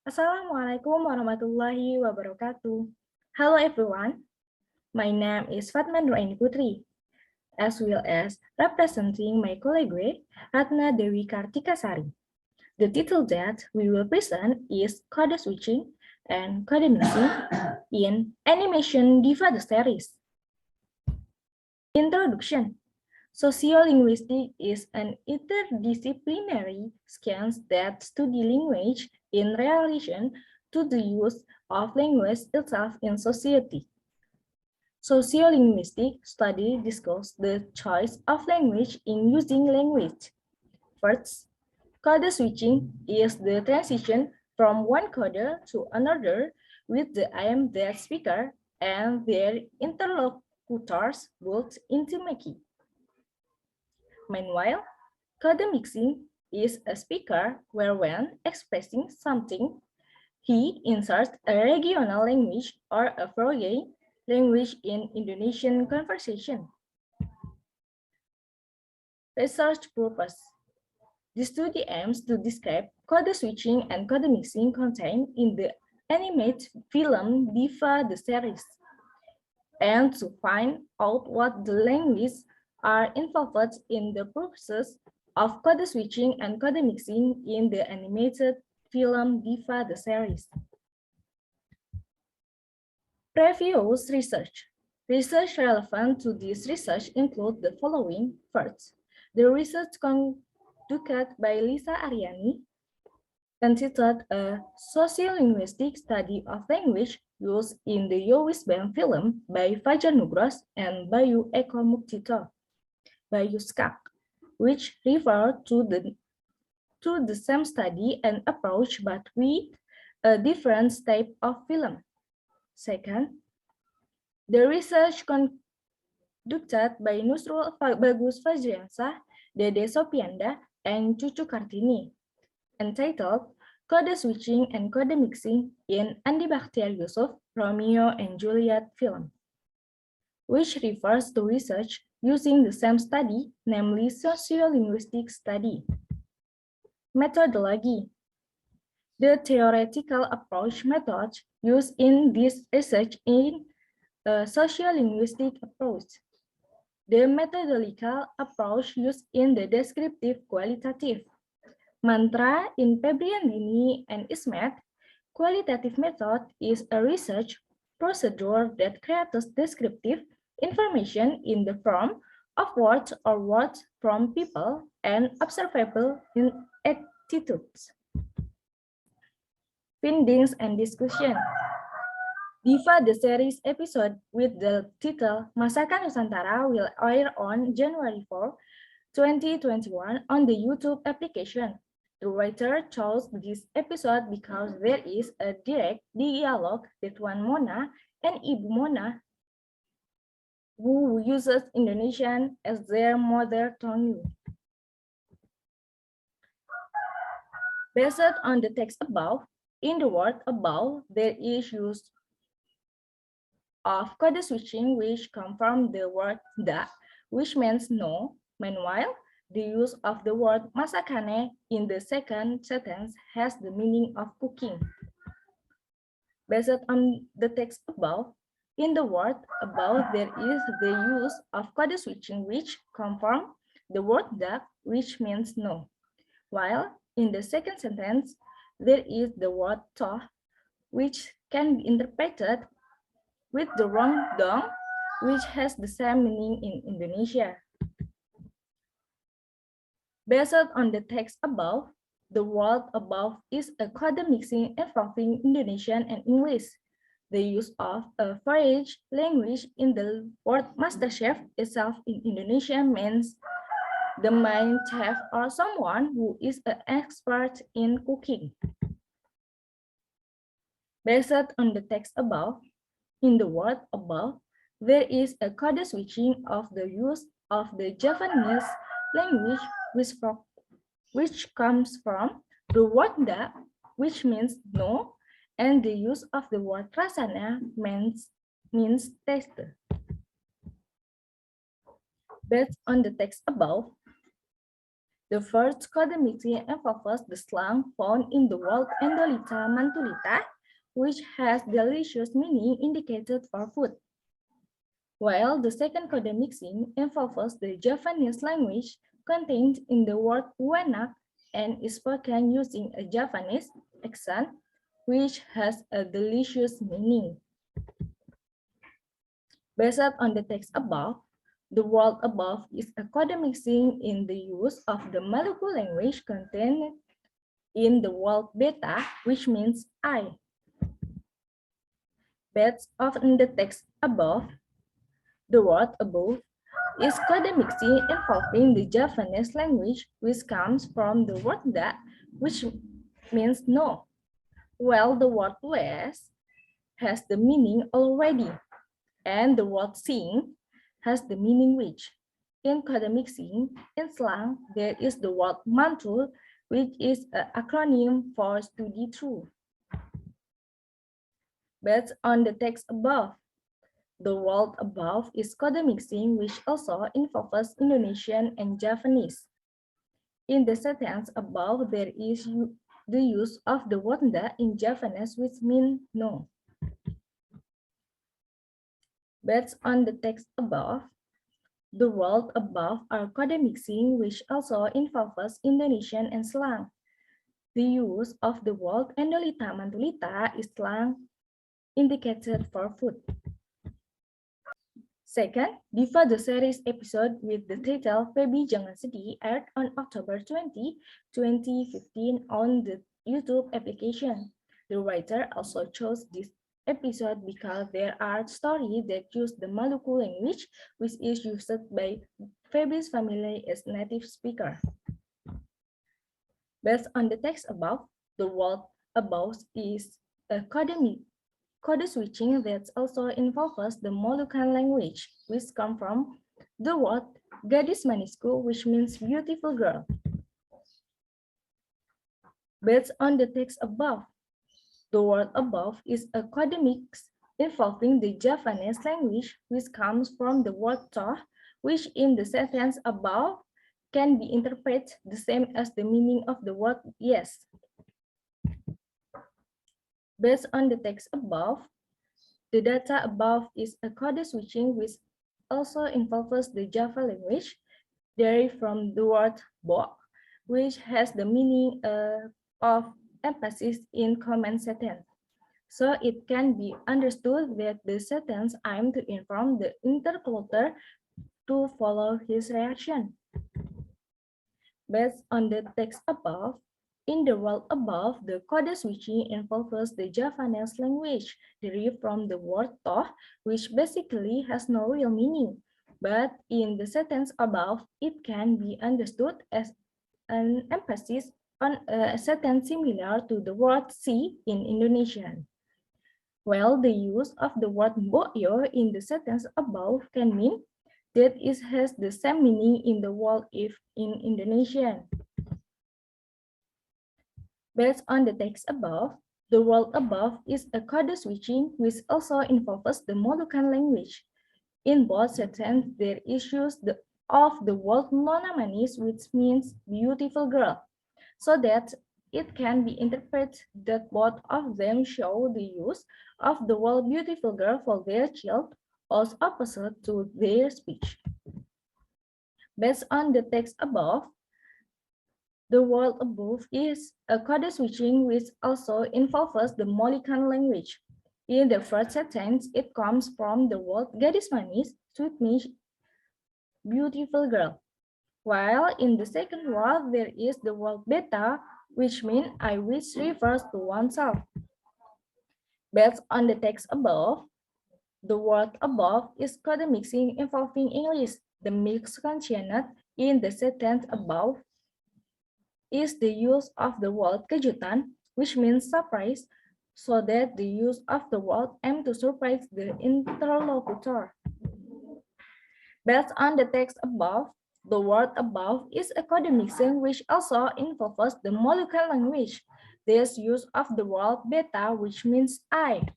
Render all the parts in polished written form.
Assalamualaikum warahmatullahi wabarakatuh. Hello everyone, my name is Fatma Nuraini Putri, as well as representing my colleague Ratna Dewi Kartikasari. The title that we will present is Code Switching and Code Mixing in Animation Diva the Series. Introduction. Sociolinguistics is an interdisciplinary science that studies language in relation to the use of language itself in society. Sociolinguistic study discusses the choice of language in using language. First, code switching is the transition from one coder to another with the aim that speaker and their interlocutors both intimately. Meanwhile, code mixing is a speaker where when expressing something, he inserts a regional language or a foreign language in Indonesian conversation. Research purpose. The study aims to describe code switching and code mixing contained in the animated film Diva the series, and to find out what the languages are involved in the process of code switching and code mixing in the animated film Diva the series. Previous research. Research relevant to this research include the following. First, the research conducted by Lisa Ariani entitled A Sociolinguistic Study of Language Used in the Yowisbam film by Fajar Nugros and Bayu Eko Muktito, Bayu Skak, which refer to the same study and approach but with a different type of film. Second, the research conducted by Nusrul Bagus Fajriansah, Dede Sopianda, and Cucu Kartini, entitled Code Switching and Code Mixing in Andi Bakhtiar Yusuf, Romeo and Juliet film, which refers to research using the same study, namely sociolinguistic study. Methodology. The theoretical approach method used in this research in a sociolinguistic approach. The methodological approach used in the descriptive qualitative. Mantra in Febriandini and Ismet, qualitative method is a research procedure that creates descriptive information in the form of words or words from people and observable in attitudes. Findings and discussion. Diva the series episode with the title Masakan Nusantara will air on January 4, 2021 on the YouTube application. The writer chose this episode because there is a direct dialogue between Mona and Ibu Mona, who uses Indonesian as their mother tongue. Based on the text above, in the word above, there is use of code switching which come from the word da, which means no. Meanwhile, the use of the word masakane in the second sentence has the meaning of cooking. Based on the text above, in the word above there is the use of code switching which come from the word da, which means no. While in the second sentence, there is the word toh, which can be interpreted with the wrong dong, which has the same meaning in Indonesia. Based on the text above, the word above is a code mixing involving Indonesian and English. The use of a foreign language in the word MasterChef itself in Indonesia means the main chef or someone who is an expert in cooking. Based on the text above, in the word above, there is a code switching of the use of the Javanese language which comes from the word da, which means no, and the use of the word rasana means taste. Based on the text above, The first code mixing involves the slang found in the word endolita mantulita, which has delicious meaning indicated for food. While the second code mixing involves the Javanese language contained in the word wenak and is spoken using a Javanese accent, which has a delicious meaning. Based on the text above, the word above is a code mixing in the use of the Maluku language contained in the word beta, which means I. Based on the text above, the word above is code mixing involving the Javanese language, which comes from the word da, which means no, while the word west has the meaning already, and the word sing has the meaning which. In code mixing, in slang, there is the word mantul, which is an acronym for study through. Based on the text above, the word above is code mixing, which also involves Indonesian and Javanese. In the sentence above, there is the use of the word da in Javanese, which means no. Based on the text above, the word above are code mixing, which also involves Indonesian and slang. The use of the word endolita mantulita is slang indicated for food. Second, Diva the series episode with the title Baby Jangan Sedih aired on October 20, 2015 on the YouTube application. The writer also chose this episode because there are stories that use the Maluku language, which is used by Fabi's family as native speaker. Based on the text above, the word above is a code switching that also involves the Moluccan language, which comes from the word gadis manisku, which means beautiful girl. Based on the text above, the word above is a code mix involving the Javanese language, which comes from the word toh, which in the sentence above can be interpreted the same as the meaning of the word yes. Based on the text above, the data above is a code switching which also involves the Java language, derived from the word bo, which has the meaning of emphasis in command sentence. So it can be understood that the sentence aims to inform the interlocutor to follow his reaction. Based on the text above, in the world above, the code switching involves the Javanese language, derived from the word toh, which basically has no real meaning. But in the sentence above, it can be understood as an emphasis on a sentence similar to the word si in Indonesian. While the use of the word boyo in the sentence above can mean that it has the same meaning in the word if in Indonesian. Based on the text above, the word above is a code switching which also involves the Moluccan language. In both sentences, there is use of the word nona manis, which means beautiful girl, so that it can be interpreted that both of them show the use of the word beautiful girl for their child as opposite to their speech. Based on the text above, the word above is a code switching which also involves the Moluccan language. In the first sentence, it comes from the word gadis manis, which means beautiful girl. While in the second word, there is the word beta, which means I which refers to oneself. Based on the text above, the word above is code mixing involving English. The mixed consonant in the sentence above is the use of the word kejutan, which means surprise, so that the use of the word aims to surprise the interlocutor. Based on the text above, the word above is a code mixing which also involves the Moluccan language. There's use of the word beta, which means I.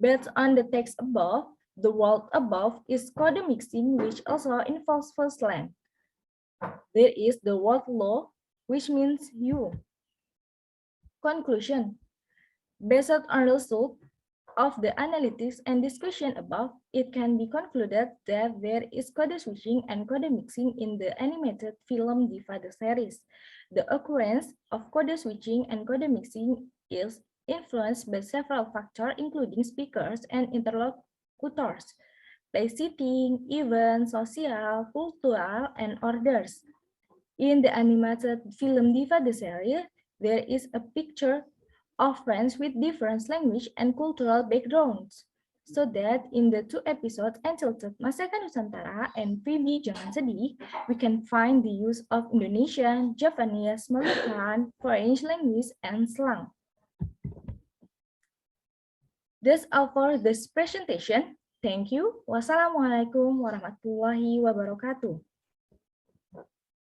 Based on the text above, the word above is code mixing which also involves slang. There is the word law, which means you. Conclusion. Based on the result of the analytics and discussion above, it can be concluded that there is code switching and code mixing in the animated film Diva the series. The occurrence of code switching and code mixing is influenced by several factors, including speakers and interlocutors, place setting, events, social, cultural, and orders. In the animated film Diva the series, there is a picture of friends with different language and cultural backgrounds. So that in the two episodes entitled Masakan Nusantara and Phoebe Jangan Sedih, we can find the use of Indonesian, Japanese, Malaccan, French language, and slang. That's all for this presentation. Thank you. Wassalamualaikum warahmatullahi wabarakatuh.